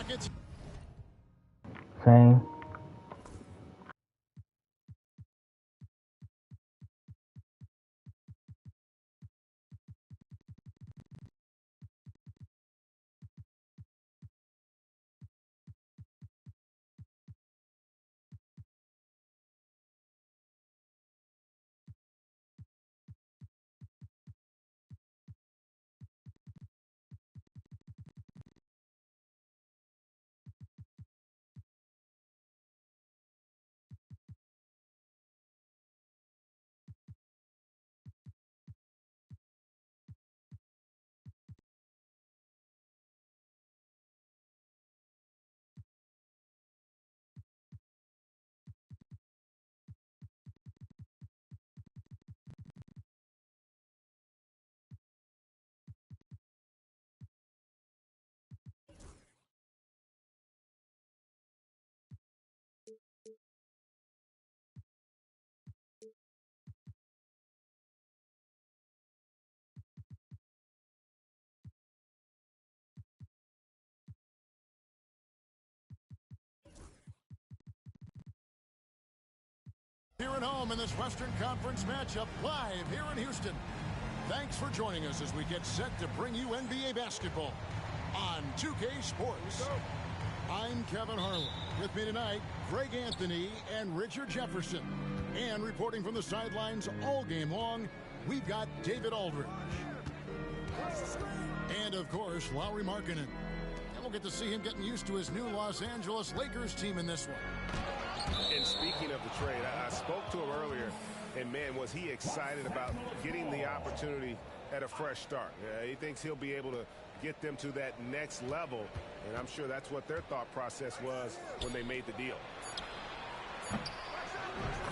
Rockets. Same. Here at home in this Western Conference matchup, live here in Houston. Thanks for joining us as we get set to bring you NBA basketball on 2K Sports. I'm Kevin Harlan. With me tonight, Greg Anthony and Richard Jefferson. And reporting from the sidelines all game long, we've got David Aldridge. And, of course, Lauri Markkanen. And we'll get to see him getting used to his new Los Angeles Lakers team in this one. And speaking of the trade, I spoke to him earlier, and, man, was he excited about getting the opportunity at a fresh start. He thinks he'll be able to get them to that next level, and I'm sure that's what their thought process was when they made the deal.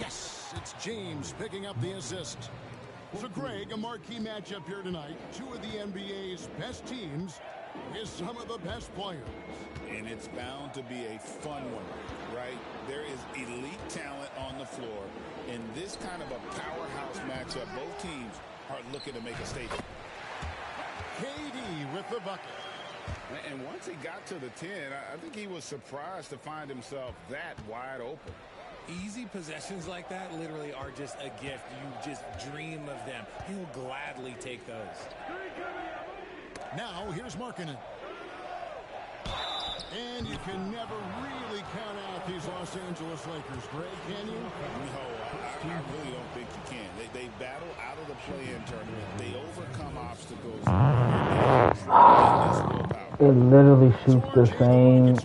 Yes, it's James picking up the assist. So, Greg, a marquee matchup here tonight. Two of the NBA's best teams is some of the best players. And it's bound to be a fun one, right? There is elite talent on the floor. In this kind of a powerhouse matchup, both teams are looking to make a statement. KD with the bucket. And once he got to the 10, I think he was surprised to find himself that wide open. Easy possessions like that literally are just a gift. You just dream of them. He'll gladly take those. Now, here's Markkanen. And you can never really count out these Los Angeles Lakers, Greg, can you? No, I really don't think you can. They battle out of the play-in tournament. They overcome obstacles. It literally shoots the same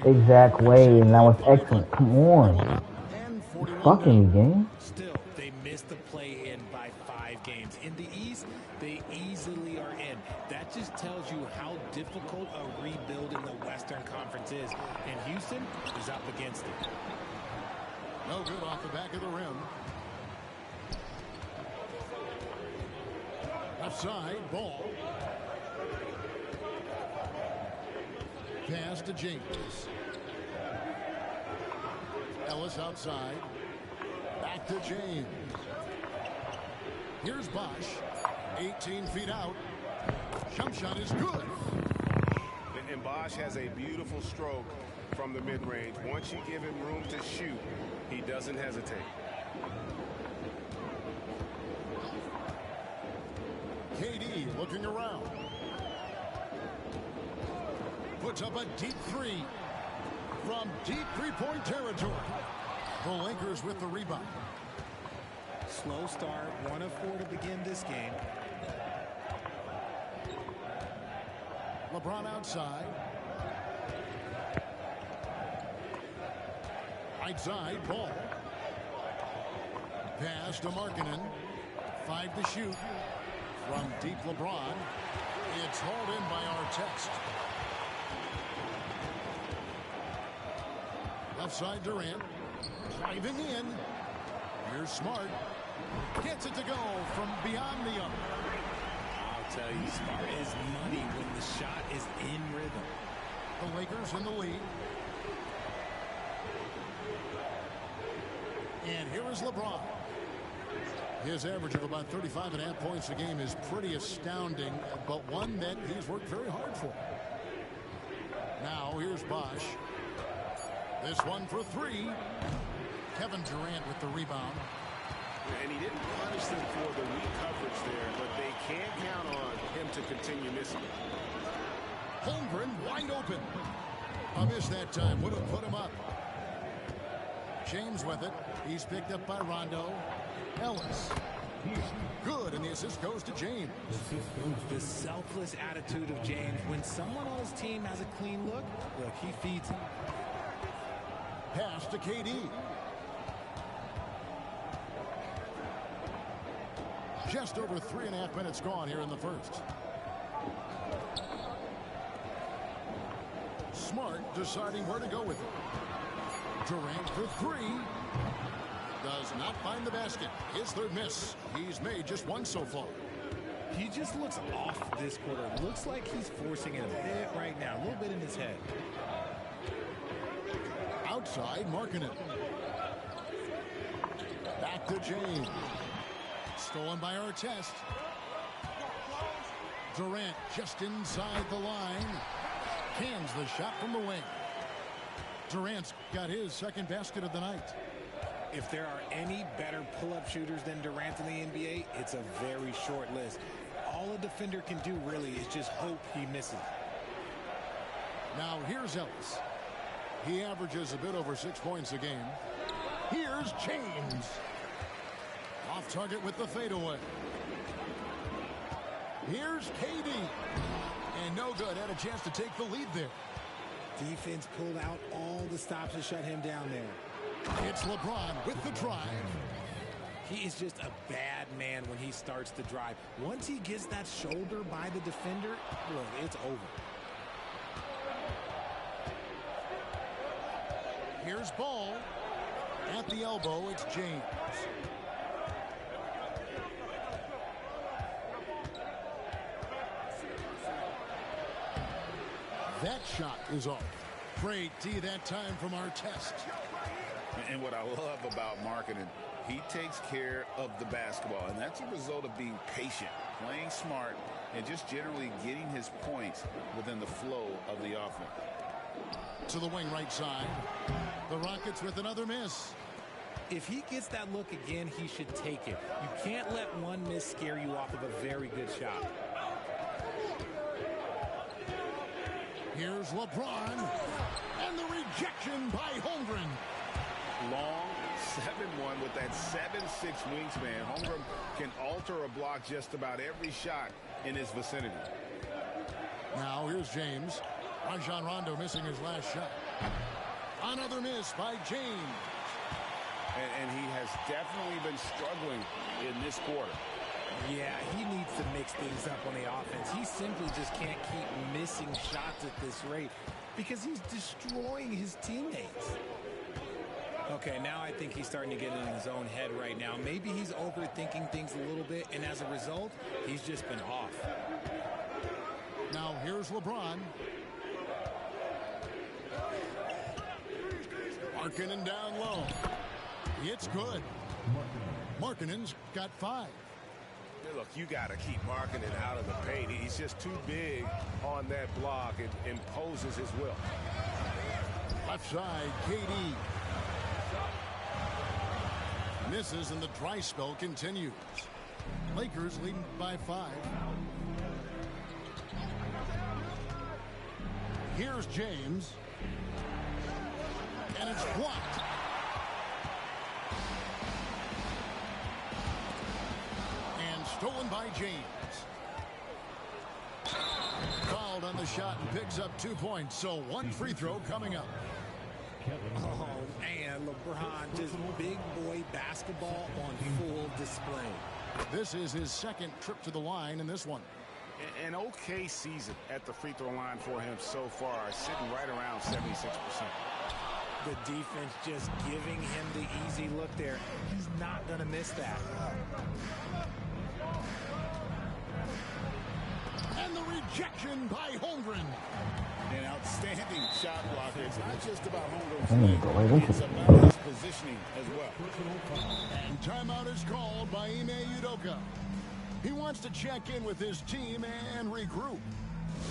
exact way, and that was excellent. Come on. Fucking game. Still, they missed the play-in by 5 games. In the East, they easily are in. That just tells you how difficult a rebuild in the Western Conference is. And Houston is up against it. No good off the back of the rim. Left side, ball. Pass to James. Ellis outside. Back to James. Here's Bosch. 18 feet out. Jump shot is good. And Bosch has a beautiful stroke from the mid-range. Once you give him room to shoot, he doesn't hesitate. KD looking around. Puts up a deep three from deep three-point territory. The Lakers with the rebound. Slow start, 1 of 4 to begin this game. LeBron outside. Right side, ball. Pass to Markkanen. 5 to shoot. From deep LeBron. It's hauled in by Artest. Left side Durant. Driving in. Here's Smart. Gets it to go from beyond the arc. I'll tell you, Smart is money when the shot is in rhythm. The Lakers in the lead. And here is LeBron. His average of about 35.5 points a game is pretty astounding, but one that he's worked very hard for. Now here's Bosch. This one for three. Kevin Durant with the rebound. And he didn't punish them for the weak coverage there, but they can't count on him to continue missing. Holmgren wide open. A miss that time. Would have put him up. James with it. He's picked up by Rondo. Ellis. Good, and the assist goes to James. The selfless attitude of James. When someone on his team has a clean look, he feeds him. Pass to KD. Just over 3.5 minutes gone here in the first. Smart deciding where to go with it. Durant for three. Does not find the basket. His third miss. He's made just one so far. He just looks off this quarter. Looks like he's forcing it a bit right now. A little bit in his head. Outside, Markkanen. Back to James. Stolen by Artest. Durant just inside the line. Cans the shot from the wing. Durant's got his second basket of the night. If there are any better pull-up shooters than Durant in the NBA, it's a very short list. All a defender can do really is just hope he misses. Now here's Ellis. He averages a bit over 6 points a game. Here's James. Off target with the fadeaway. Here's KD. And no good. Had a chance to take the lead there. Defense pulled out all the stops to shut him down there. It's LeBron with the drive. He is just a bad man when he starts to drive. Once he gets that shoulder by the defender, look, it's over. Here's Ball. At the elbow, it's James. That shot is off. Great D that time from Artest. And what I love about Markkanen, he takes care of the basketball, and that's a result of being patient, playing smart, and just generally getting his points within the flow of the offense. To the wing right side. The Rockets with another miss. If he gets that look again, he should take it. You can't let one miss scare you off of a very good shot. Here's LeBron. And the rejection by Holmgren. Long 7-1 with that 7'6" wingspan. Holmgren can alter a block just about every shot in his vicinity. Now here's James. Rajon Rondo missing his last shot. Another miss by James. And he has definitely been struggling in this quarter. Yeah, he needs to mix things up on the offense. He simply just can't keep missing shots at this rate because he's destroying his teammates. Okay, now I think he's starting to get in his own head right now. Maybe he's overthinking things a little bit, and as a result, he's just been off. Now here's LeBron. Markkanen down low. It's good. Markkanen's got 5. Hey, look, you got to keep Markkanen out of the paint. He's just too big on that block and imposes his will. Left side, KD. Misses and the dry spell continues. Lakers leading by 5. Here's James. And it's blocked. And stolen by James. Fouled on the shot and picks up 2 points. So 1 free throw coming up. Oh, man, LeBron, just big boy basketball on full display. This is his second trip to the line in this one. An okay season at the free throw line for him so far, sitting right around 76%. The defense just giving him the easy look there. He's not going to miss that. And the rejection by Holmgren. An outstanding shot blocker. It's not just about Holmgren's, it's about his positioning as well. And timeout is called by Ime Udoka. He wants to check in with his team and regroup.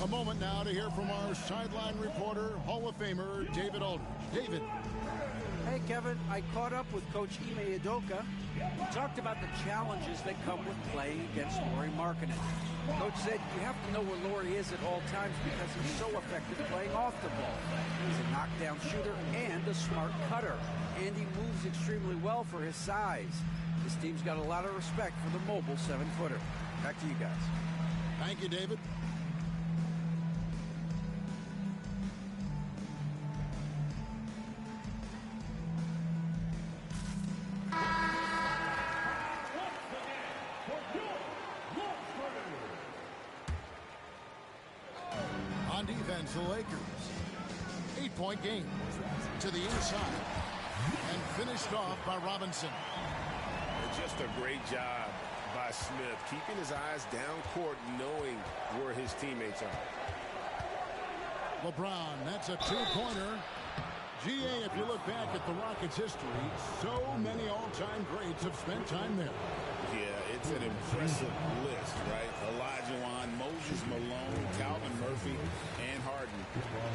A moment now to hear from our sideline reporter, Hall of Famer David Aldridge. David. Hey, Kevin, I caught up with Coach Ime Udoka. He talked about the challenges that come with playing against Lauri Markkanen. Coach said you have to know where Lauri is at all times because he's so effective playing off the ball. He's a knockdown shooter and a smart cutter, and he moves extremely well for his size. This team's got a lot of respect for the mobile 7-footer. Back to you guys. Thank you, David. On defense, the Lakers. 8-point game to the inside and finished off by Robinson. Just a great job by Smith, keeping his eyes down court, knowing where his teammates are. LeBron, that's a two-pointer. GA, if you look back at the Rockets' history, so many all-time greats have spent time there. Yeah, it's an impressive list, right? Olajuwon, Moses Malone, Calvin Murphy, and Harden.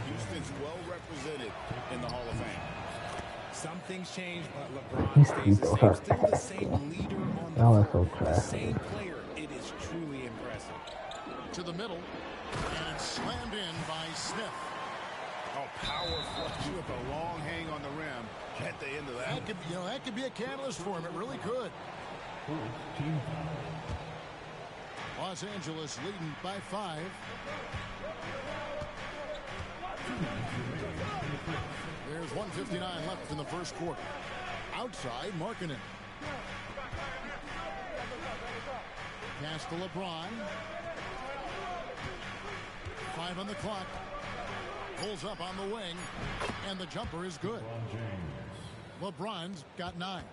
Houston's well represented in the Hall of Fame. Some things change, but LeBron stays the same. Still the same leader on the court, the same player. It is truly impressive. To the middle, and it's slammed in by Smith. Oh, power flush with a long hang on the rim at the end of that. That could be a catalyst for him. It really could. Los Angeles leading by 5. There's 1:59 left in the first quarter. Outside, Markkanen. Pass to LeBron. 5 on the clock. Pulls up on the wing, and the jumper is good. LeBron's got 9.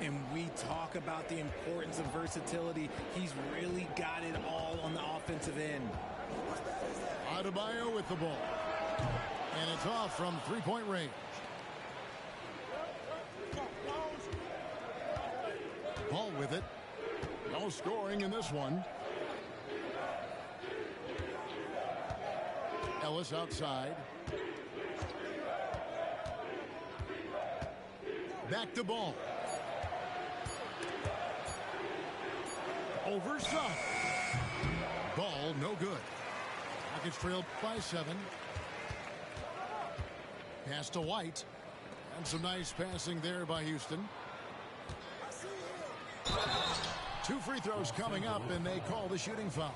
And we talk about the importance of versatility. He's really got it all on the offensive end. Adebayo with the ball. And it's off from three-point range. Ball with it. No scoring in this one. Ellis outside. Back to ball. Over Suggs. Ball no good. Rockets trailed by 7. Pass to White. And some nice passing there by Houston. 2 free throws coming up, and they call the shooting foul.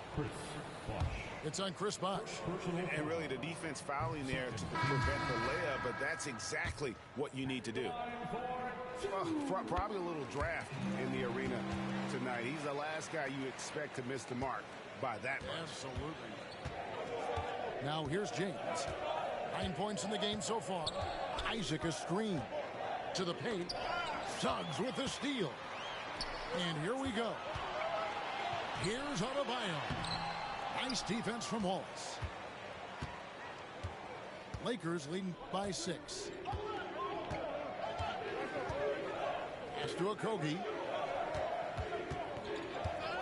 It's on Chris Bosh. And really the defense fouling there to prevent the layup, but that's exactly what you need to do. Probably a little draft in the arena tonight. He's the last guy you expect to miss the mark by that much. Absolutely. Now here's James. 9 points in the game so far. Isaac a screen. To the paint. Suggs with the steal. And here we go. Here's Adebayo. Nice defense from Wallace. Lakers leading by 6. Pass to Okogie.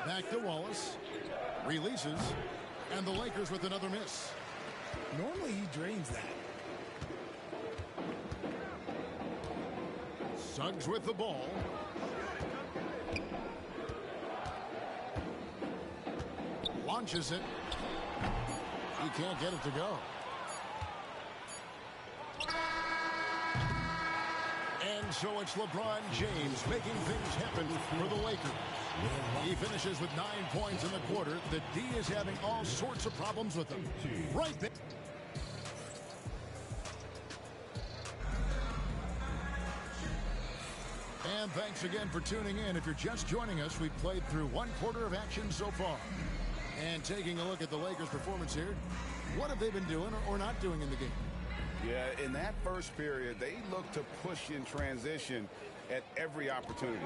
Back to Wallace. Releases. And the Lakers with another miss. Normally he drains that. Suggs with the ball. Launches it. He can't get it to go. And so it's LeBron James making things happen for the Lakers. He finishes with 9 points in the quarter. The D is having all sorts of problems with him. Right there. And thanks again for tuning in. If you're just joining us, we've played through 1 quarter of action so far. And taking a look at the Lakers' performance here, what have they been doing or not doing in the game? Yeah, in that first period, they looked to push in transition at every opportunity.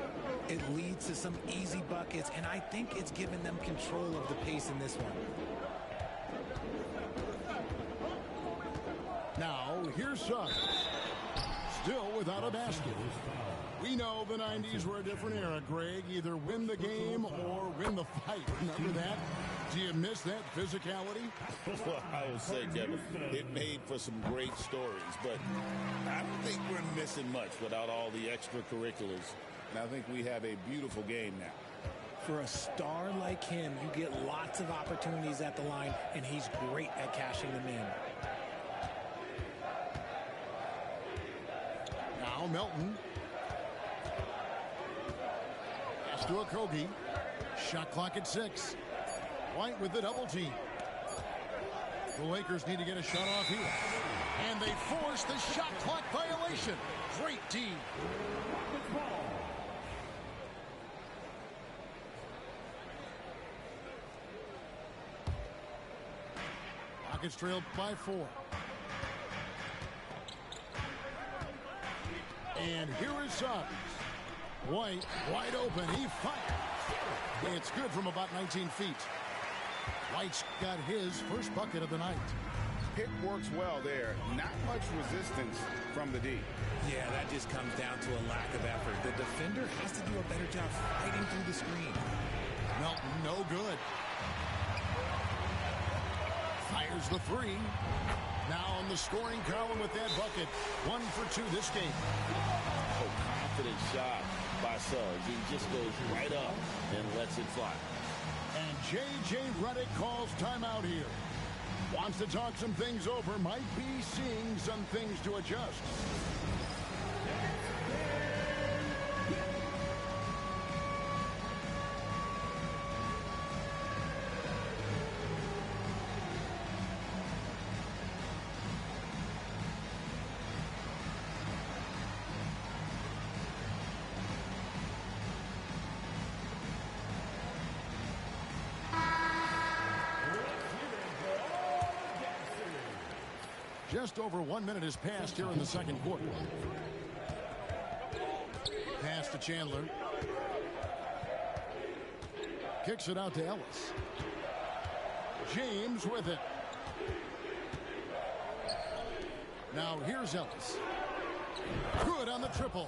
It leads to some easy buckets, and I think it's given them control of the pace in this one. Now, here's Suggs. Still without a basket. We know the 90s were a different era, Greg. Either win the game or win the fight. Remember that? Do you miss that physicality? Well, I would say, Kevin, it made for some great stories, but I don't think we're missing much without all the extracurriculars. And I think we have a beautiful game now. For a star like him, you get lots of opportunities at the line, and he's great at cashing them in. Now Melton. Pass to Okogie. Shot clock at 6. White with the double team. The Lakers need to get a shot off here. And they force the shot clock violation. Great D. Rockets trailed by 4. And here is Suggs. White wide open. He fires. It's good from about 19 feet. White's got his first bucket of the night. Pick works well there. Not much resistance from the D. Yeah, that just comes down to a lack of effort. The defender has to do a better job fighting through the screen. Melton, no good. Fires the 3. Now on the scoring column with that bucket. 1 for 2 this game. Oh, confident shot by Suggs. He just goes right up and lets it fly. And J.J. Redick calls timeout here. Wants to talk some things over. Might be seeing some things to adjust. Just over 1 minute has passed here in the second quarter. Pass to Chandler. Kicks it out to Ellis. James with it. Now here's Ellis. Good on the triple.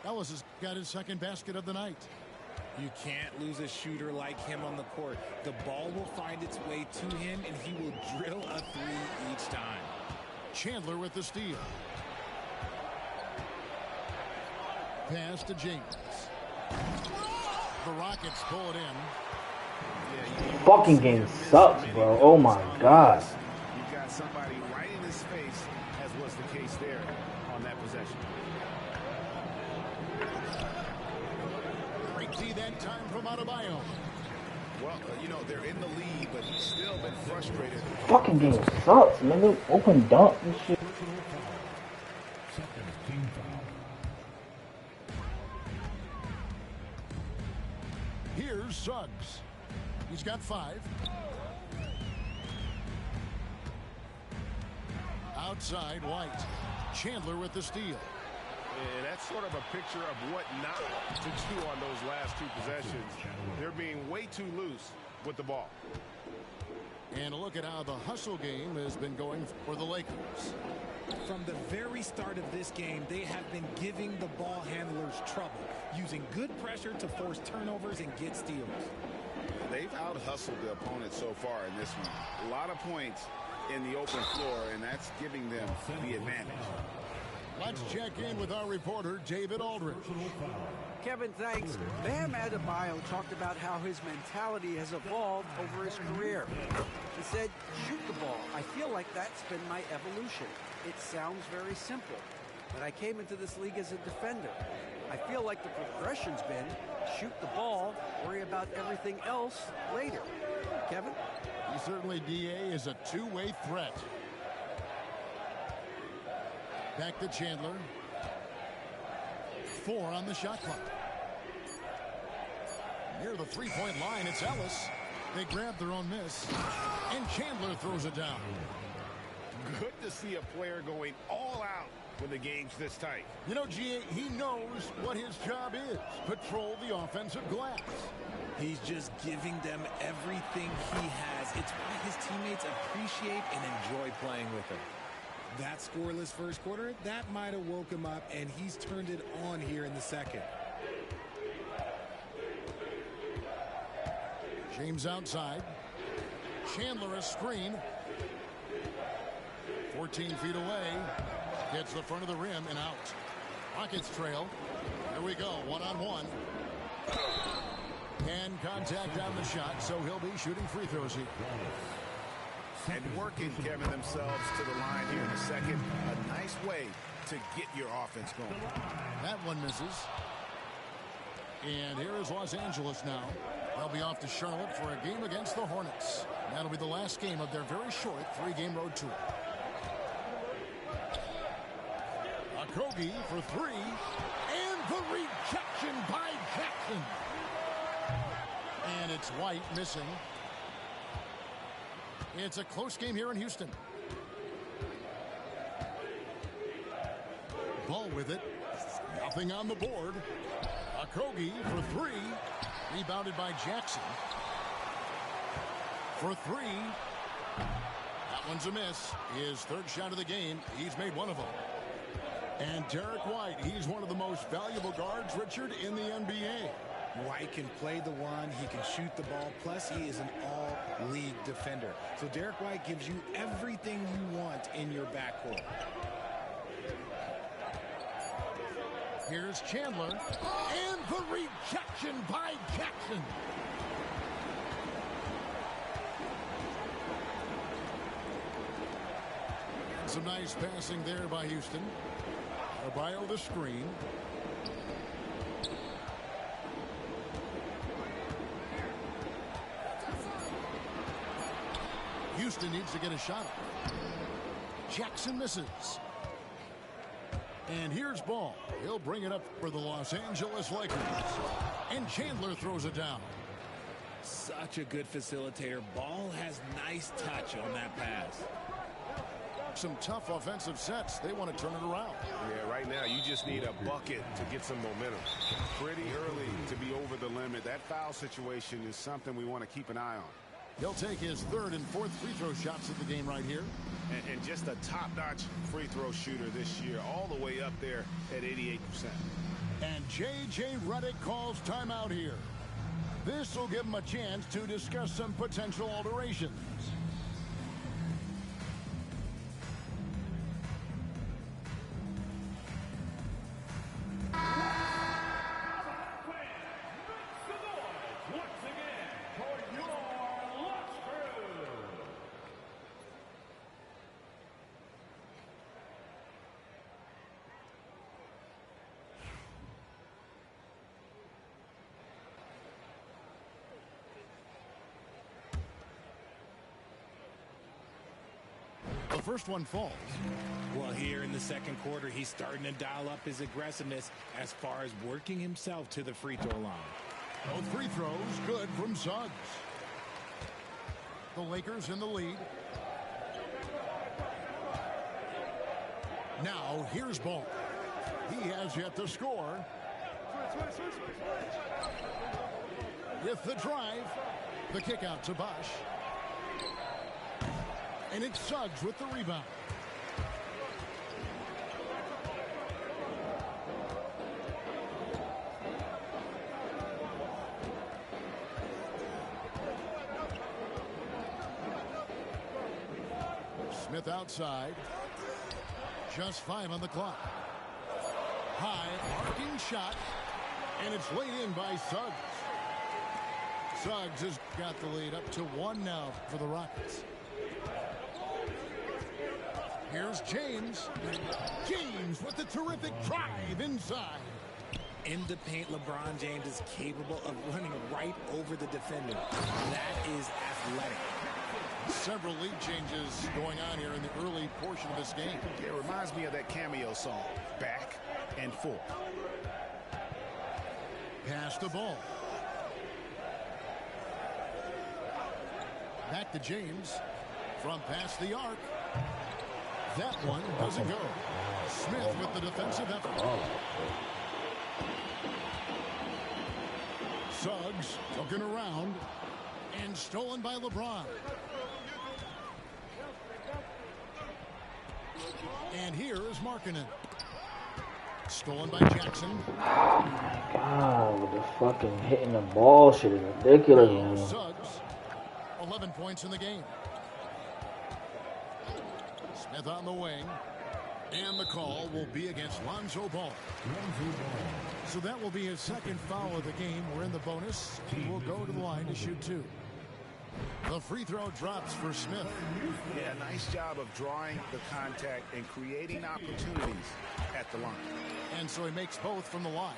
Ellis has got his second basket of the night. You can't lose a shooter like him on the court. The ball will find its way to him, and he will drill a 3 each time. Chandler with the steal. Pass to James. The Rockets pull it in. Fucking game sucks, bro. Oh my god. You've got somebody right in his face, as was the case there on that possession. Great D that time from Adebayo. Well, you know, they're in the lead, but he's still been frustrated. Fucking game sucks, nigga. Open dunk and shit. Here's Suggs. He's got 5. Outside, White. Chandler with the steal. And that's sort of a picture of what not to do on those last 2 possessions. They're being way too loose with the ball. And a look at how the hustle game has been going for the Lakers. From the very start of this game, they have been giving the ball handlers trouble, using good pressure to force turnovers and get steals. They've out-hustled the opponent so far in this one. A lot of points in the open floor, and that's giving them the advantage. Let's check in with our reporter, David Aldridge. Kevin, thanks. Bam Adebayo talked about how his mentality has evolved over his career. He said, shoot the ball. I feel like that's been my evolution. It sounds very simple, but I came into this league as a defender. I feel like the progression's been shoot the ball, worry about everything else later. Kevin? He certainly, D.A., is a two-way threat. Back to Chandler. 4 on the shot clock. Near the three-point line, it's Ellis. They grab their own miss, and Chandler throws it down. Good to see a player going all out when the game's this tight. You know, G.A., he knows what his job is. Patrol the offensive glass. He's just giving them everything he has. It's why his teammates appreciate and enjoy playing with him. That scoreless first quarter, that might have woke him up, and he's turned it on here in the second. James outside. Chandler a screen. 14 feet away. Gets the front of the rim and out. Rockets trail. Here we go. One-on-one. And contact on the shot, so he'll be shooting free throws here. And working, Kevin, themselves to the line here in the second. A nice way to get your offense going. That one misses. And here is Los Angeles now. They'll be off to Charlotte for a game against the Hornets. That'll be the last game of their very short 3-game road tour. Okogie for three. And the rejection by Jackson. And it's White missing. It's a close game here in Houston. Ball with it. Nothing on the board. Okogie for three. Rebounded by Jackson. For three. That one's a miss. His third shot of the game. He's made one of them. And Derek White, he's one of the most valuable guards, Richard, in the NBA. White can play the one, he can shoot the ball, plus he is an all-league defender. So Derek White gives you everything you want in your backcourt. Here's Chandler, and the rejection by Jackson. Some nice passing there by Houston. Adebayo the screen. Houston needs to get a shot up. Jackson misses. And here's Ball. He'll bring it up for the Los Angeles Lakers. And Chandler throws it down. Such a good facilitator. Ball has nice touch on that pass. Some tough offensive sets. They want to turn it around. Yeah, right now you just need a bucket to get some momentum. Pretty early to be over the limit. That foul situation is something we want to keep an eye on. He'll take his third and fourth free throw shots at the game right here. And just a top-notch free throw shooter this year, all the way up there at 88%. And J.J. Redick calls timeout here. This will give him a chance to discuss some potential alterations. The first one falls. Well, here in the second quarter, he's starting to dial up his aggressiveness as far as working himself to the free throw line. Both free throws good from Suggs. The Lakers in the lead. Now here's Ball. He has yet to score. With the drive, the kick out to Bosch. And it's Suggs with the rebound. Smith outside. Just 5 on the clock. High arcing shot. And it's laid in by Suggs. Suggs has got the lead up to 1 now for the Rockets. Here's James. James with the terrific drive inside. In the paint, LeBron James is capable of running right over the defender. That is athletic. Several lead changes going on here in the early portion of this game. It reminds me of that cameo song, Back and Forth. Pass the ball. Back to James. From past the arc. That one doesn't go. Smith with the defensive effort. Suggs looking around and stolen by LeBron. And here is Markkanen. Stolen by Jackson. God, with the fucking hitting the ball shit is ridiculous, man. Suggs 11 points in the game. Smith on the wing. And the call will be against Lonzo Ball. So that will be his second foul of the game. We're in the bonus. And we'll go to the line to shoot 2. The free throw drops for Smith. Yeah, nice job of drawing the contact and creating opportunities at the line. And so he makes both from the line.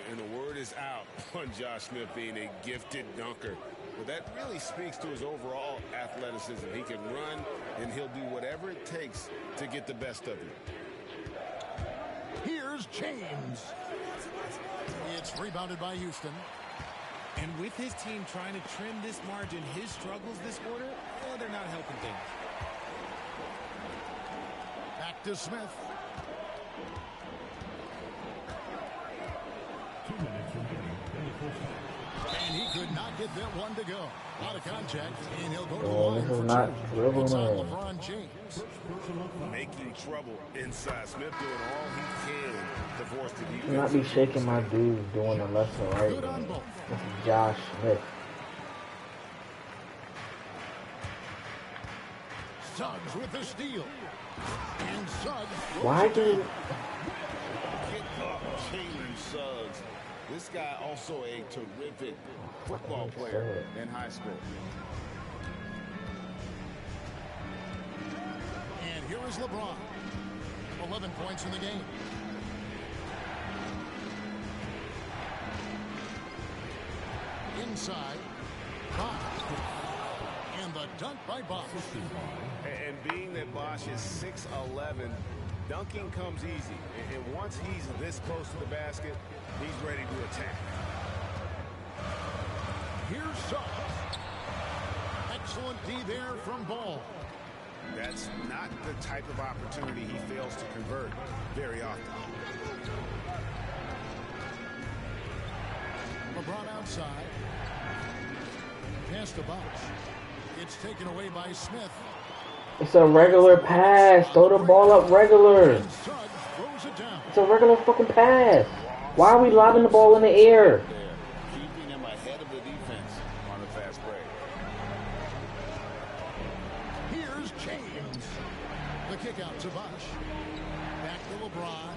And the word is out on Josh Smith being a gifted dunker. But that really speaks to his overall athleticism. He can run, and he'll do whatever it takes to get the best of you. Here's James. It's rebounded by Houston. And with his team trying to trim this margin, his struggles this quarter, they're not helping things. Back to Smith. 2 minutes remaining in the first half. And he could not get that one to go. Out of contact, and he'll go to the Oh, line this is for not 2. dribble, It's on man. LeBron James. Making trouble inside. Smith doing all he can to force the defense. Do not be shaking my dude doing the left and right. Good on Man. both. This is Josh Smith. Suggs with the steal. And Suggs. Why did Pick up Jalen Suggs. This guy also a terrific football player in high school. And here is LeBron. 11 points in the game. Inside. Bosch. And the dunk by Bosch. And being that Bosch is 6'11", dunking comes easy. And once he's this close to the basket, he's ready to attack. Here's Suggs. Excellent D there from Ball. That's not the type of opportunity he fails to convert very often. LeBron outside. Pass to Bosch. It's taken away by Smith. it's a regular pass? Throw the ball up regular. And Suggs throws it down. It's a regular fucking pass. Why are we lobbing the ball in the air? There, keeping him ahead of the defense on the fast break. Here's James. The kick out to Bosch. Back to LeBron.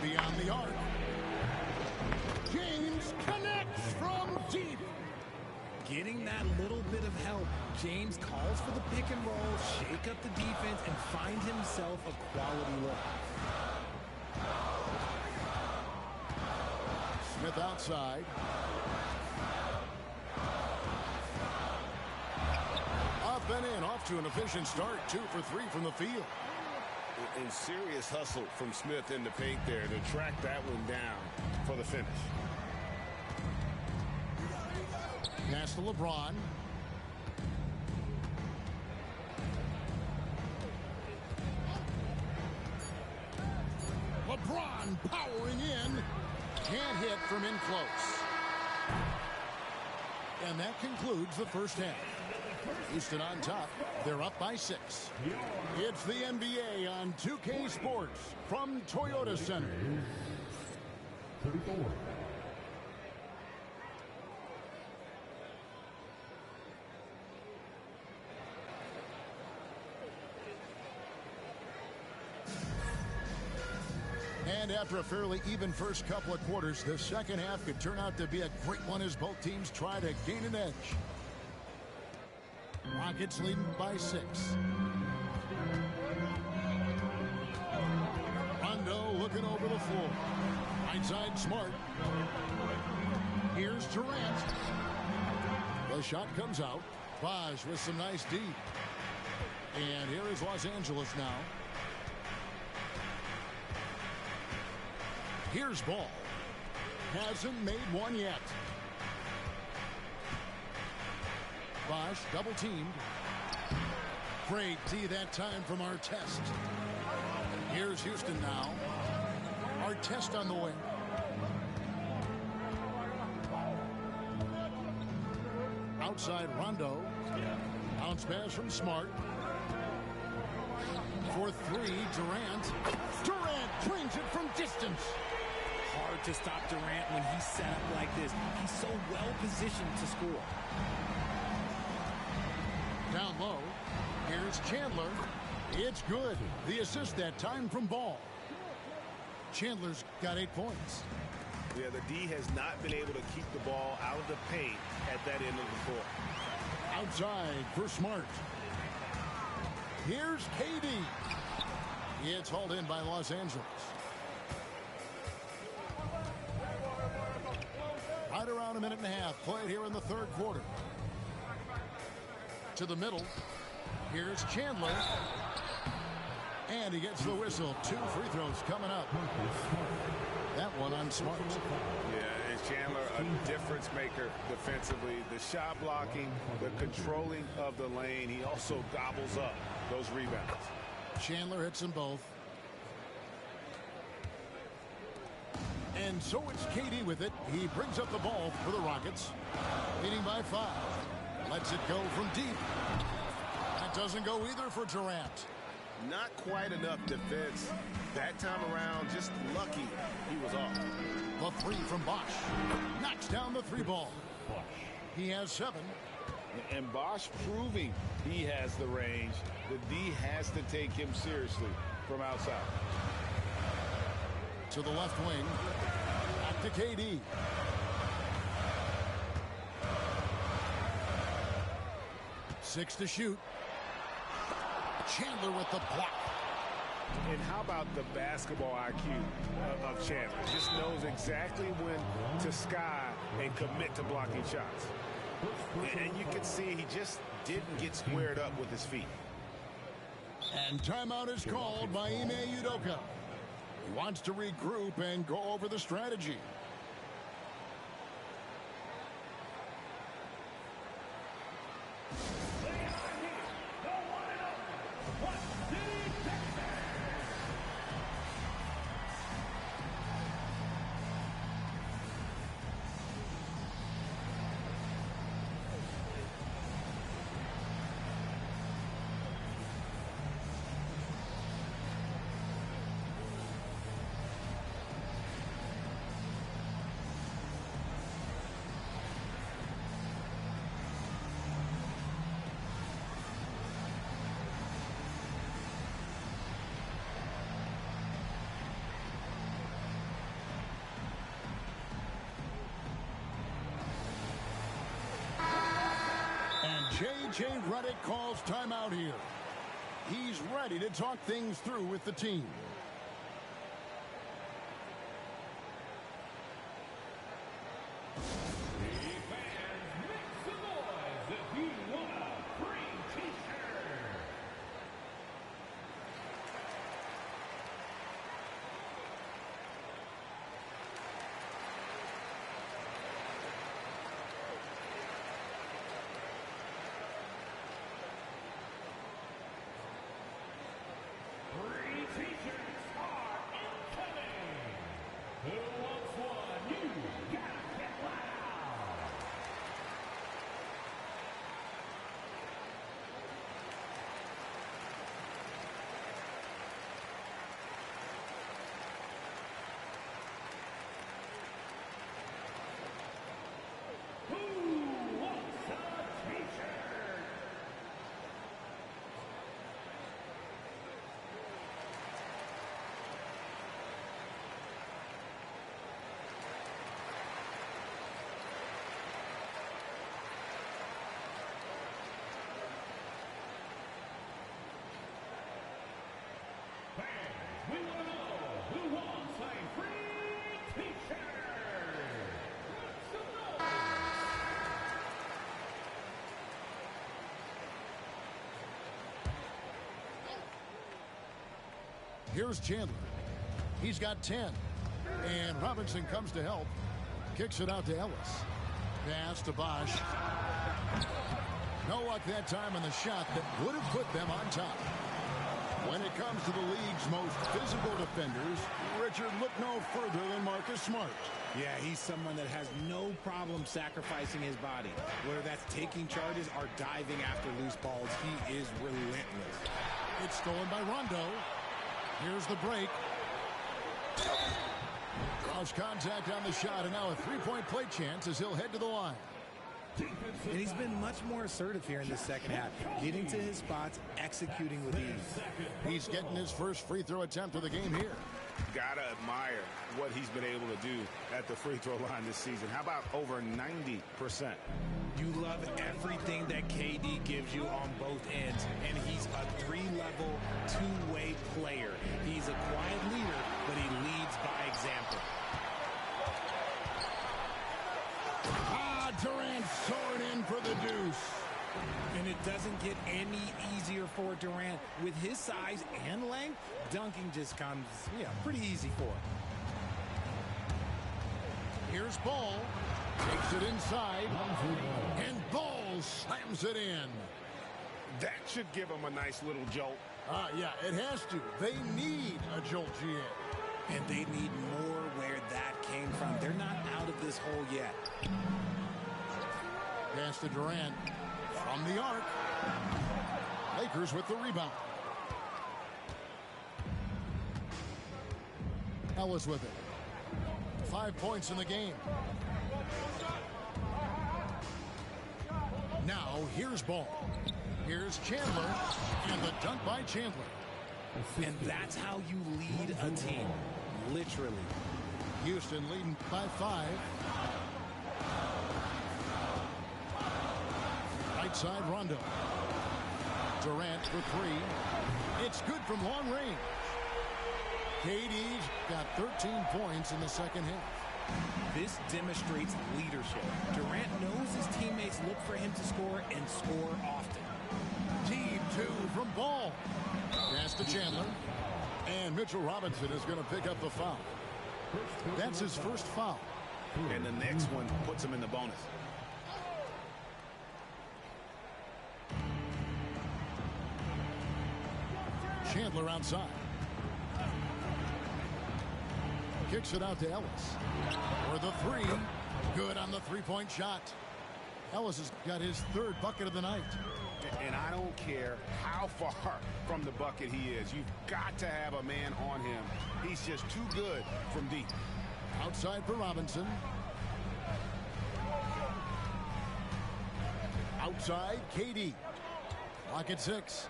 Beyond the arc. James connects from deep. Getting that little bit of help, James calls for the pick and roll, shake up the defense, and find himself a quality look. Smith outside. Up and in, off to an efficient start. 2 for 3 from the field. And serious hustle from Smith in the paint there to track that one down for the finish. Pass to LeBron. LeBron powering in. Can't hit from in close. And that concludes the first half. Houston on top. They're up by 6. It's the NBA on 2K Sports from Toyota Center. 34. And after a fairly even first couple of quarters, the second half could turn out to be a great one as both teams try to gain an edge. Rockets leading by 6. Rondo looking over the floor. Right side Smart. Here's Durant. The shot comes out. Bosch with some nice D. And here is Los Angeles now. Here's Ball. Hasn't made one yet. Bosch double teamed. Great D that time from Artest. Here's Houston now. Artest on the wing. Outside Rondo. Bounce pass from Smart. For 3, Durant. Durant drains it from distance. hard to stop Durant when he's set up like this. He's so well positioned to score. Down low, here's Chandler. It's good. The assist that time from Ball. Chandler's got 8 points. Yeah, the D has not been able to keep the ball out of the paint at that end of the court. Outside for Smart. Here's KD. It's hauled in by Los Angeles. Right around a minute and a half played here in the third quarter. To the middle. Here's Chandler. And he gets the whistle. 2 free throws coming up. That one on Smart. Yeah, is Chandler a difference maker defensively? The shot blocking, the controlling of the lane. He also gobbles up those rebounds. Chandler hits them both. And so it's KD with it. He brings up the ball for the Rockets. Leading by 5. Lets it go from deep. That doesn't go either for Durant. Not quite enough defense that time around. Just lucky he was off. The 3 from Bosch. Knocks down the 3 ball. He has 7. And Bosch proving he has the range. The D has to take him seriously from outside. To the left wing. Back to KD. Six to shoot. Chandler with the block. And how about the basketball IQ of Chandler? Just knows exactly when to sky and commit to blocking shots. And you can see he just didn't get squared up with his feet. And timeout is called by Ime Udoka. He wants to regroup and go over the strategy. J.J. Redick calls timeout here. He's ready to talk things through with the team. Here's Chandler. He's got 10. And Robinson comes to help. Kicks it out to Ellis. Pass to Bosch. No luck that time on the shot that would have put them on top. When it comes to the league's most physical defenders, Richard, look no further than Marcus Smart. Yeah, he's someone that has no problem sacrificing his body. Whether that's taking charges or diving after loose balls, he is relentless. It's stolen by Rondo. Here's the break. Draws contact on the shot, and now a three-point play chance as he'll head to the line. And he's been much more assertive here in the second half, getting to his spots, executing with ease. He's getting his first free throw attempt of the game here. Gotta admire what he's been able to do at the free throw line this season. How about over 90%? You love everything that KD gives you on both ends, and he's a three-level, two-way player. He's a quiet leader, but he leads by example. Durant soaring in for the deuce. And it doesn't get any easier for Durant. With his size and length, dunking just comes, pretty easy for him. Here's Ball. Takes it inside. And Ball slams it in. That should give him a nice little jolt. Yeah, it has to. They need a jolt, GA. And they need more where that came from. They're not out of this hole yet. Pass to Durant from the arc. Lakers with the rebound. Ellis with it. 5 points in the game. Now here's Ball. Here's Chandler. And the dunk by Chandler. And that's how you lead a team. Literally. Houston leading by 5. Right side Rondo. Durant for 3. It's good from long range. KD's got 13 points in the second half. This demonstrates leadership. Durant knows his teammates look for him to score and score often. Team 2 from Ball. Pass to Chandler. And Mitchell Robinson is going to pick up the foul. That's his first foul. And the next one puts him in the bonus. Chandler outside. Kicks it out to Ellis. For the 3. Good on the three-point shot. Ellis has got his 3rd bucket of the night. And I don't care how far from the bucket he is. You've got to have a man on him. He's just too good from deep. Outside for Robinson. Outside, KD. Lock at 6.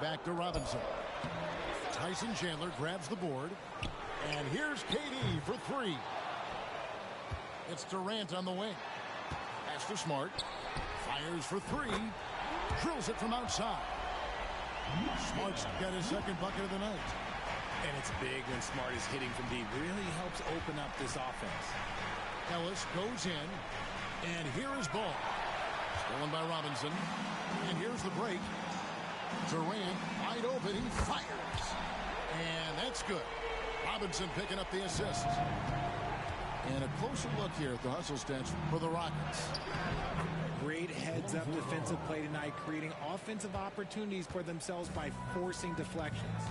Back to Robinson. Tyson Chandler grabs the board. And here's KD for 3. It's Durant on the wing. Pass to Smart. Fires for 3. Drills it from outside. Smart's got his 2nd bucket of the night. And it's big when Smart is hitting from deep. Really helps open up this offense. Ellis goes in. And here is Ball. Stolen by Robinson. And here's the break. Durant wide open. He fires. And that's good. Robinson picking up the assist. And a closer look here at the hustle stats for the Rockets. Great heads-up defensive play tonight, creating offensive opportunities for themselves by forcing deflections.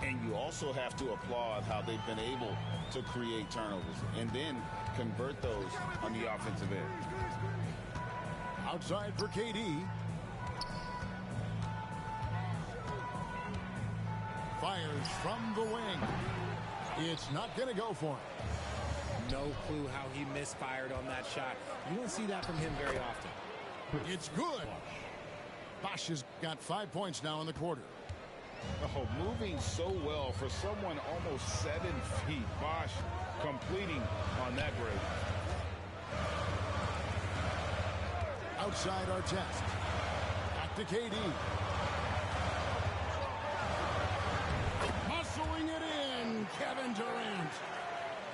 And you also have to applaud how they've been able to create turnovers and then convert those on the offensive end. Outside for KD. Fires from the wing. It's not going to go for him. No clue how he misfired on that shot. You don't see that from him very often. It's good. Bosch has got 5 points now in the quarter. Oh, moving so well for someone almost 7 feet. Bosch completing on that break. Outside Artest. Back to KD. Muscling it in, Kevin Durant.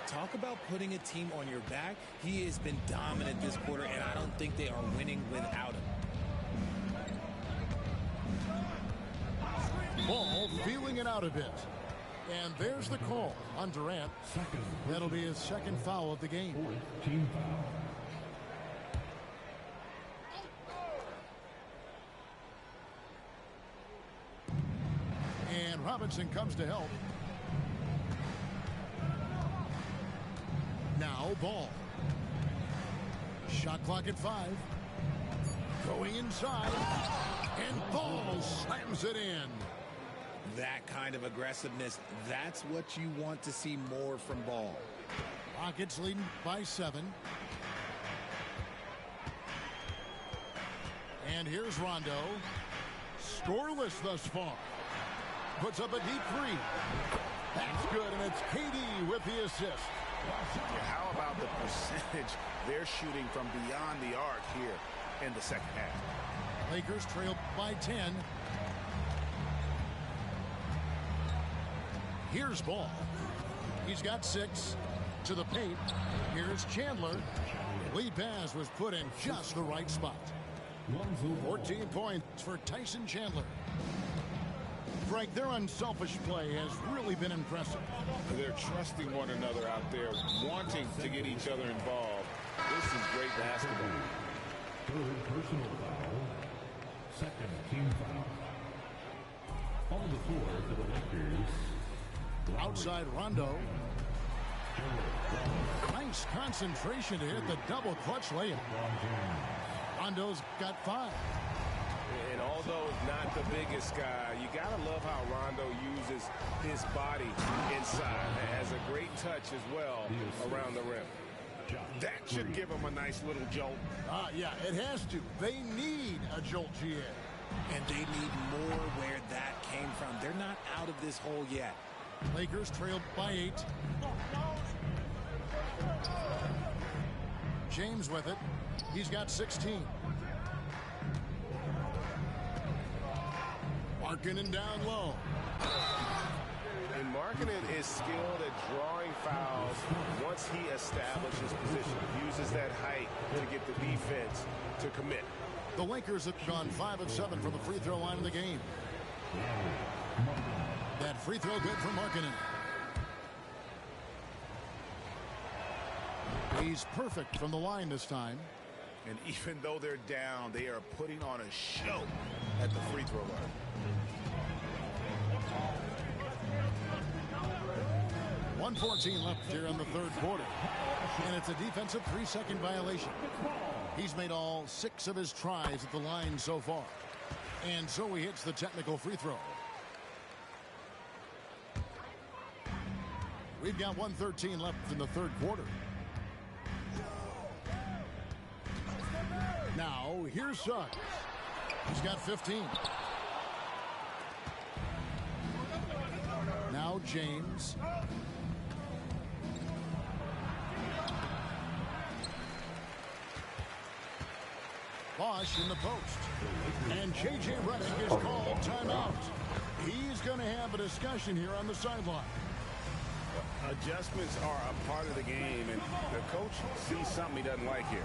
Talk about putting a team on your back. He has been dominant this quarter, and I don't think they are winning without him. Ball feeling it out a bit. And there's the call on Durant. That'll be his 2nd foul of the game. Team foul. And Robinson comes to help. Now Ball. Shot clock at 5. Going inside. And Ball slams it in. That kind of aggressiveness, that's what you want to see more from Ball. Rockets leading by 7. And here's Rondo. Scoreless thus far. Puts up a deep 3. That's good, and it's KD with the assist. How about the percentage they're shooting from beyond the arc here in the second half? Lakers trail by 10. Here's Ball. He's got 6 to the paint. Here's Chandler. Lead pass was put in just the right spot. 14 points for Tyson Chandler. Frank, their unselfish play has really been impressive. They're trusting one another out there, wanting to get each other involved. This is great basketball. Third personal foul. Second team foul. On the floor for the Lakers. Outside Rondo. Nice concentration to hit the double clutch layup. Rondo's got 5. And although not the biggest guy, you got to love how Rondo uses his body inside. Has a great touch as well around the rim. That should give him a nice little jolt. Yeah, it has to. They need a jolt, GA. And they need more where that came from. They're not out of this hole yet. Lakers trail by 8. James with it. He's got 16. Markkanen down low. And Markkanen is skilled at drawing fouls once he establishes position. Uses that height to get the defense to commit. The Lakers have gone 5 of 7 from the free throw line of the game. That free throw good for Markkanen. He's perfect from the line this time. And even though they're down, they are putting on a show at the free throw line. .114 left here in the third quarter. And it's a defensive 3-second violation. He's made all 6 of his tries at the line so far. And so he hits the technical free throw. We've got 1:13 left in the third quarter. Now, here's Suggs. He's got 15. Now, James. Bosch in the post. And J.J. Redick is called timeout. He's going to have a discussion here on the sideline. Adjustments are a part of the game, and the coach sees something he doesn't like here.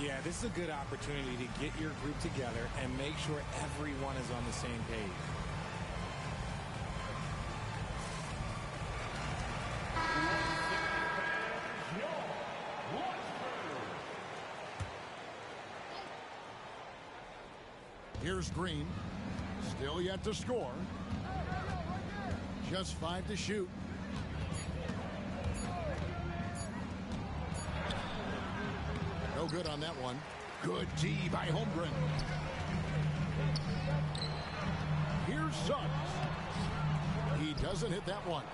Yeah, this is a good opportunity to get your group together and make sure everyone is on the same page. Here's Green. Still yet to score. Just 5 to shoot. No good on that one. Good D by Holmgren. Here's Suggs. He doesn't hit that one.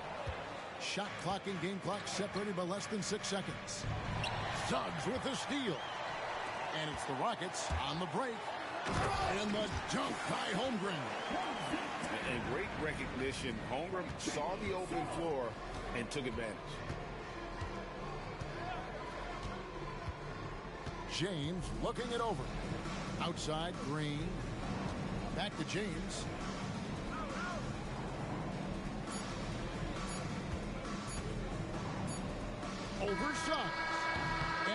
Shot clock and game clock separated by less than 6 seconds. Suggs with the steal. And it's the Rockets on the break. And the dunk by Holmgren. And great recognition. Holmgren saw the open floor and took advantage. James looking it over. Outside, Green. Back to James. Over Suggs.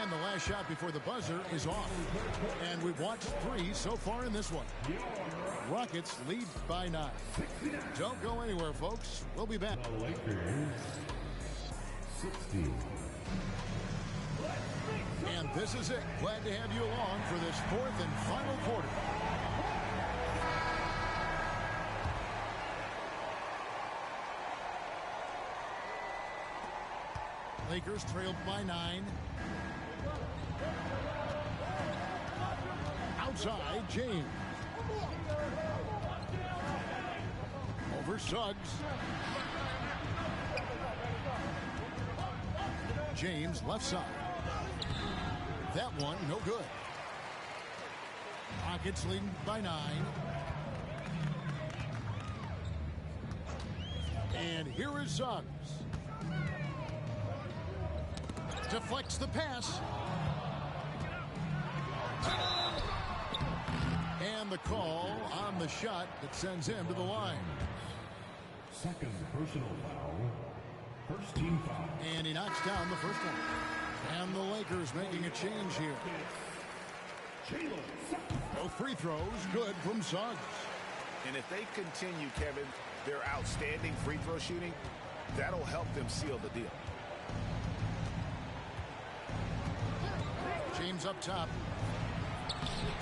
And the last shot before the buzzer is off. And we've watched 3 so far in this one. Rockets lead by 9. Don't go anywhere, folks. We'll be back. The Lakers 60. And this is it. Glad to have you along for this 4th and final quarter. Lakers trailed by 9. Outside, James. Over Suggs. James left side. That one no good. Rockets leading by 9. And here is Suggs. Deflects the pass. And the call on the shot that sends him to the line. Second personal foul. First team foul. And he knocks down the first one. And the Lakers making a change here. Both free throws good from Suggs. And if they continue, Kevin, their outstanding free throw shooting, that'll help them seal the deal. James up top.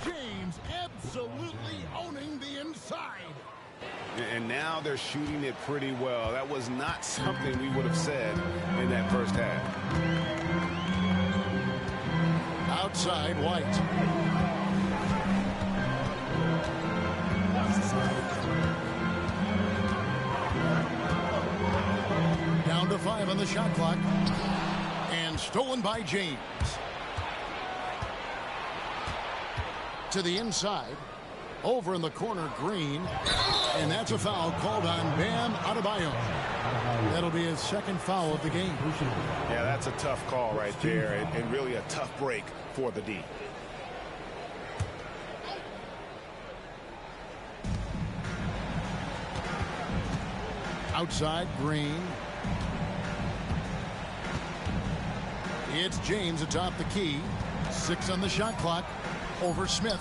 James absolutely owning the inside. And now they're shooting it pretty well. That was not something we would have said in that first half. Outside, White. Down to 5 on the shot clock. And stolen by James. To the inside. Over in the corner, Green. And that's a foul called on Bam Adebayo. That'll be his second foul of the game. Yeah, that's a tough call right there, and really a tough break for the D. Outside, Green. It's James atop the key. 6 on the shot clock. Over Smith.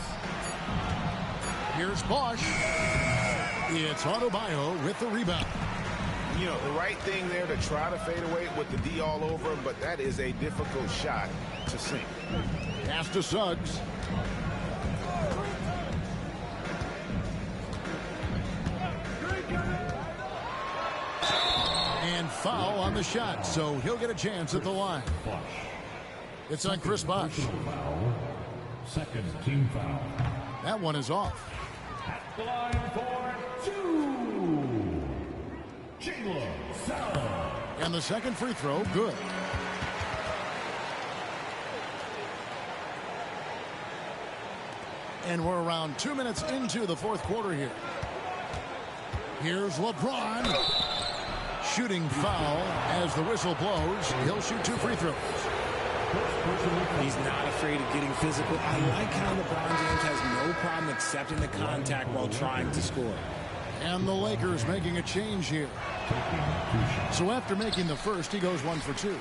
Here's Bosch. It's Adebayo with the rebound. You know, the right thing there to try to fade away with the D all over him, but that is a difficult shot to sink. Pass to Suggs. And foul on the shot, so he'll get a chance at the line. It's on Chris Bosch. Second team foul. That one is off. The line for 2. Jalen Suggs. And the second free throw, good. And we're around 2 minutes into the fourth quarter here. Here's LeBron. Shooting foul as the whistle blows. He'll shoot 2 free throws. He's not afraid of getting physical. I like how LeBron James has no problem accepting the contact while trying to score. And the Lakers making a change here. So after making the first, he goes 1 for 2.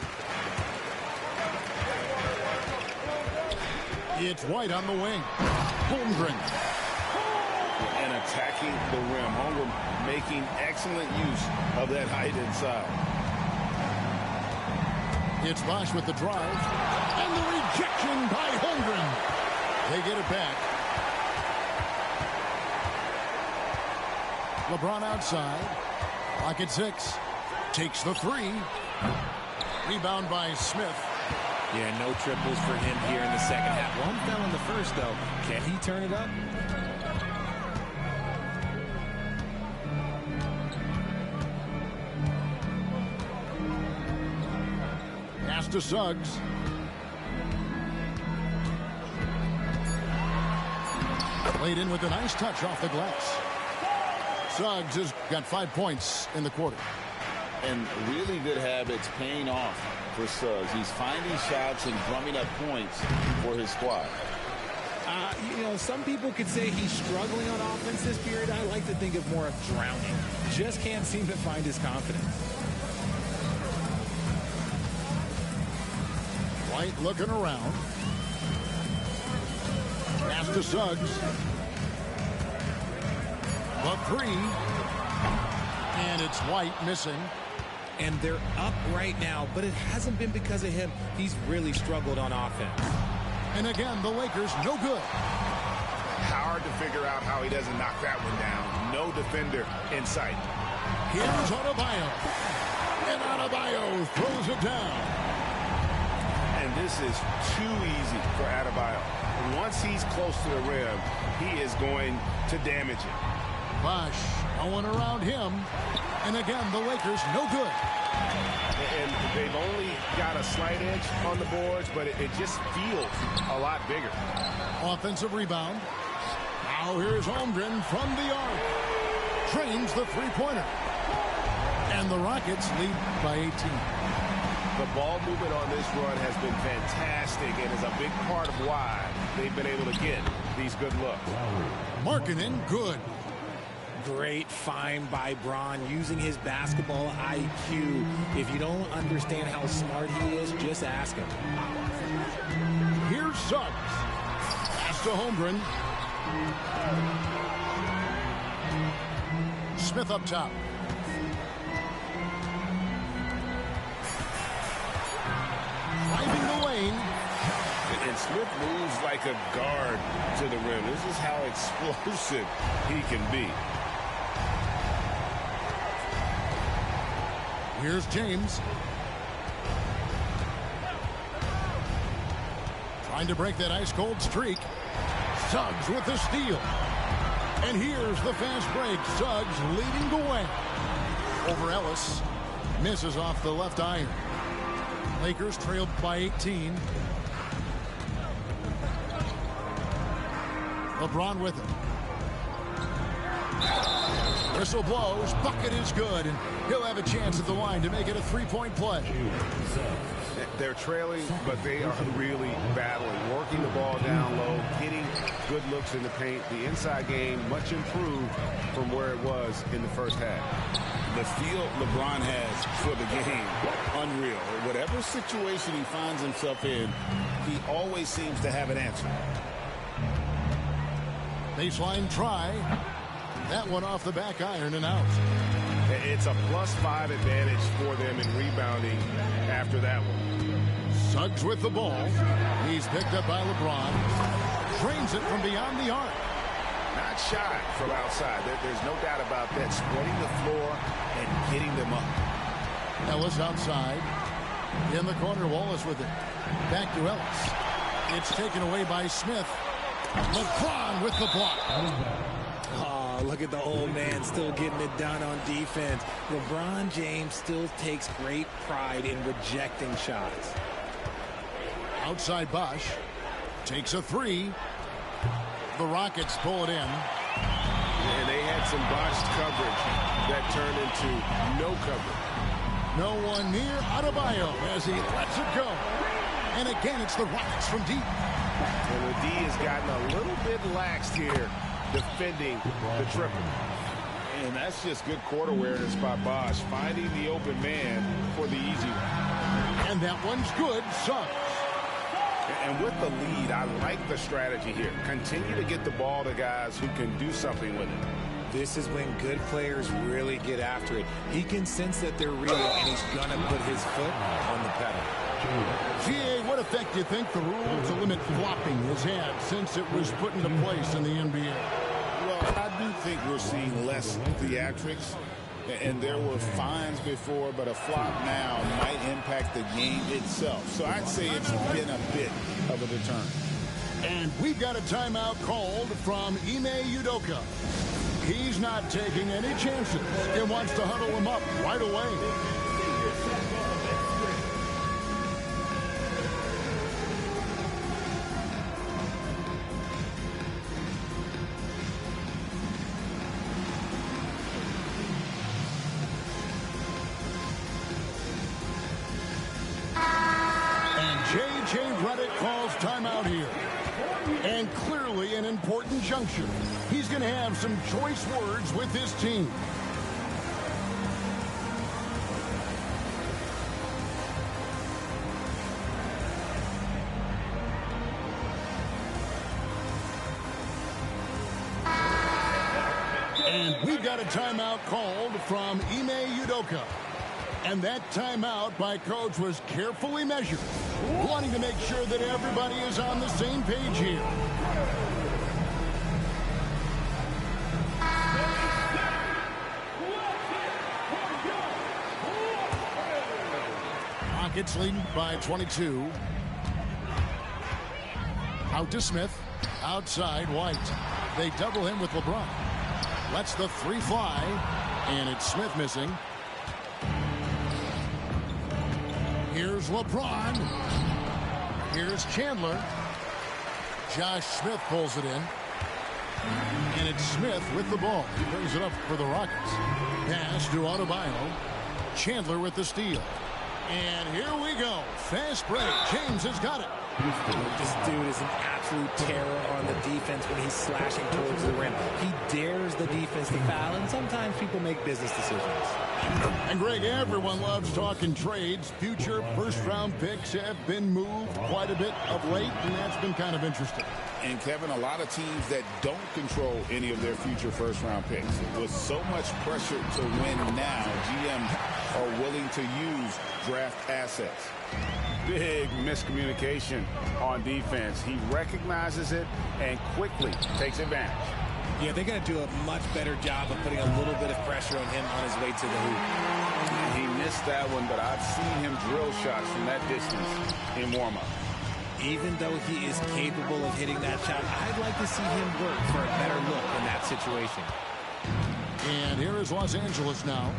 It's White on the wing. Holmgren. And attacking the rim. Holmgren making excellent use of that height inside. It's Bosch with the drive. And the rejection by Holmgren. They get it back. LeBron outside. Clock at 6. Takes the 3. Rebound by Smith. Yeah, no triples for him here in the second half. One fell in the first, though. Can he turn it up? Pass to Suggs. Played in with a nice touch off the glass. Suggs has got 5 points in the quarter. And really good habits paying off for Suggs. He's finding shots and drumming up points for his squad. You know, some people could say he's struggling on offense this period. I like to think of more of drowning. Just can't seem to find his confidence. White looking around. Pass to Suggs. The 3. And it's White missing. And they're up right now, but it hasn't been because of him. He's really struggled on offense. And again, the Lakers no good. Hard to figure out how he doesn't knock that one down. No defender in sight. Here's Adebayo. And Adebayo throws it down. And this is too easy for Adebayo. Once he's close to the rim, he is going to damage it. Bosch going around him. And again, the Lakers no good. And they've only got a slight edge on the boards, but it just feels a lot bigger. Offensive rebound. Now here's Holmgren from the arc. Trains the three-pointer. And the Rockets lead by 18. The ball movement on this run has been fantastic and is a big part of why they've been able to get these good looks. Markkanen, good. Great find by Braun using his basketball IQ. If you don't understand how smart he is, just ask him. Here's Suggs. Pass to Holmgren. Smith up top. Driving the lane. And Smith moves like a guard to the rim. This is how explosive he can be. Here's James. Trying to break that ice-cold streak. Suggs with the steal. And here's the fast break. Suggs leading the way. Over Ellis. Misses off the left iron. Lakers trailed by 18. LeBron with it. Whistle blows. Bucket is good. And he'll have a chance at the line to make it a three-point play. They're trailing, but they are really battling. Working the ball down low. Getting good looks in the paint. The inside game much improved from where it was in the first half. The feel LeBron has for the game, unreal. Whatever situation he finds himself in, he always seems to have an answer. Baseline try. That one off the back iron and out. It's a +5 advantage for them in rebounding after that one. Suggs with the ball. He's picked up by LeBron. Trains it from beyond the arc. Not shy from outside. There's no doubt about that. Spreading the floor and getting them up. Ellis outside. In the corner, Wallace with it. Back to Ellis. It's taken away by Smith. LeBron with the block. Oh, look at the old man still getting it done on defense. LeBron James still takes great pride in rejecting shots. Outside Bosch. Takes a three. The Rockets pull it in. And they had some botched coverage that turned into no coverage. No one near Adebayo as he lets it go. And again, it's the Rockets from deep. And the D has gotten a little bit laxed here defending the triple. And that's just good court awareness by Bosch, finding the open man for the easy one. And that one's good. Suggs. And with the lead, I like the strategy here. Continue to get the ball to guys who can do something with it. This is when good players really get after it. He can sense that they're real, and he's going to put his foot on the pedal. GA, what effect do you think the rule to limit flopping has had since it was put into place in the NBA? Well, I do think we're seeing less theatrics. And there were fines before, but a flop now might impact the game itself. So I'd say it's been a bit of a deterrent. And we've got a timeout called from Ime Udoka. He's not taking any chances and wants to huddle him up right away. J.J. Redick calls timeout here. And clearly an important juncture. He's going to have some choice words with his team. And we've got a timeout called from Ime Udoka. And that timeout by Coach was carefully measured, wanting to make sure that everybody is on the same page here. Rockets leading by 22. Out to Smith. Outside White. They double him with LeBron. Lets the three fly. And it's Smith missing. Here's LeBron. Here's Chandler. Josh Smith pulls it in. And it's Smith with the ball. He brings it up for the Rockets. Pass to Adebayo. Chandler with the steal. And here we go. Fast break. James has got it. This dude is an absolute terror on the defense when he's slashing towards the rim. He dares the defense to foul, and sometimes people make business decisions. And Greg, everyone loves talking trades. Future first-round picks have been moved quite a bit of late, and that's been kind of interesting. And, Kevin, a lot of teams that don't control any of their future first-round picks. With so much pressure to win now, GMs are willing to use draft assets. Big miscommunication on defense. He recognizes it and quickly takes advantage. Yeah, they're going to do a much better job of putting a little bit of pressure on him on his way to the hoop. He missed that one, but I've seen him drill shots from that distance in warm-up. Even though he is capable of hitting that shot, I'd like to see him work for a better look in that situation. And here is Los Angeles now.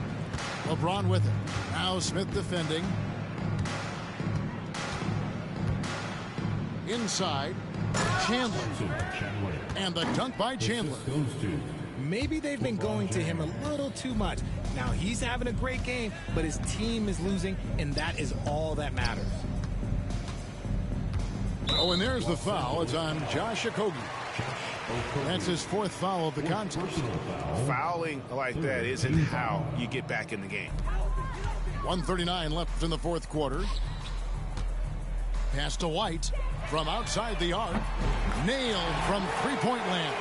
LeBron with it. Now Smith defending. Inside, Chandler. And the dunk by Chandler. Maybe they've been going to him a little too much. Now he's having a great game, but his team is losing, and that is all that matters. Oh, and there's the foul. It's on Josh Okogie. That's his fourth foul of the contest. Fouling like that isn't how you get back in the game. 1:39 left in the fourth quarter. Pass to White from outside the arc. Nailed from three-point land.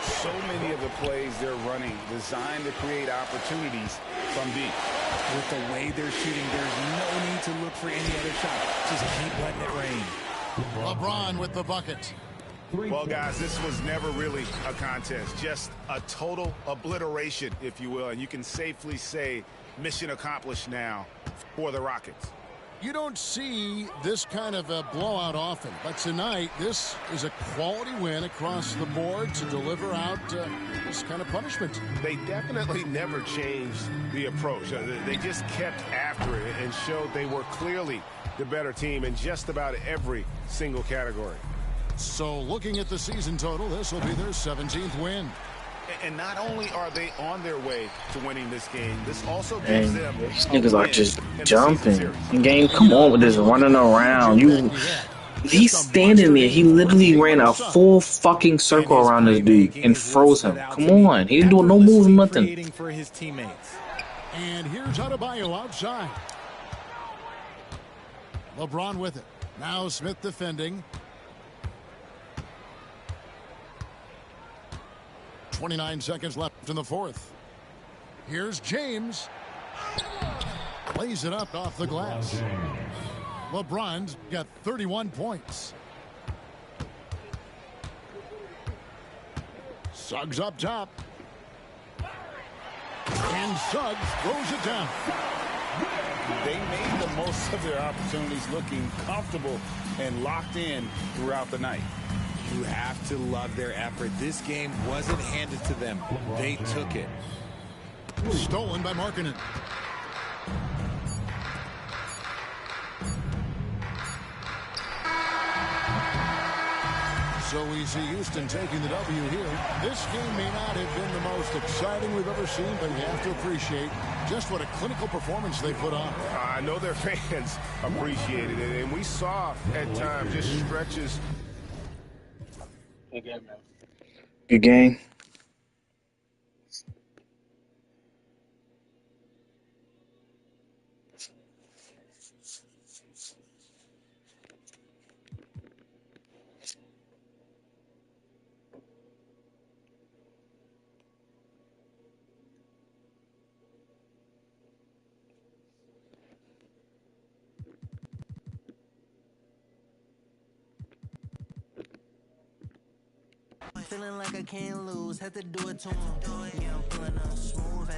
So many of the plays they're running designed to create opportunities from deep. With the way they're shooting, there's no need to look for any other shot. Just keep letting it rain. LeBron with the bucket. Well, guys, this was never really a contest. Just a total obliteration, if you will. And you can safely say mission accomplished now for the Rockets. You don't see this kind of a blowout often, but tonight this is a quality win across the board to deliver out this kind of punishment. They definitely never changed the approach. They just kept after it and showed they were clearly the better team in just about every single category. So looking at the season total, this will be their 17th win. And not only are they on their way to winning this game, this also gives them These niggas are just jumping. Game, come on with this running around. He's standing there. He literally ran a full fucking circle around this dude and froze him. Come on. He didn't do no move, nothing. For his teammates. And here's Adebayo outside. LeBron with it. Now Smith defending. 29 seconds left in the fourth. Here's James. Lays it up off the glass. LeBron's got 31 points. Suggs up top. And Suggs throws it down. They made the most of their opportunities, looking comfortable and locked in throughout the night. You have to love their effort. This game wasn't handed to them. They took it. Stolen by Markkanen. So we see Houston taking the W here. This game may not have been the most exciting we've ever seen, but you have to appreciate just what a clinical performance they put on. I know their fans appreciated it, and we saw at times just stretches. Good game. Feeling like I can't lose, had to do it to him. Yeah, I'm pulling up smooth.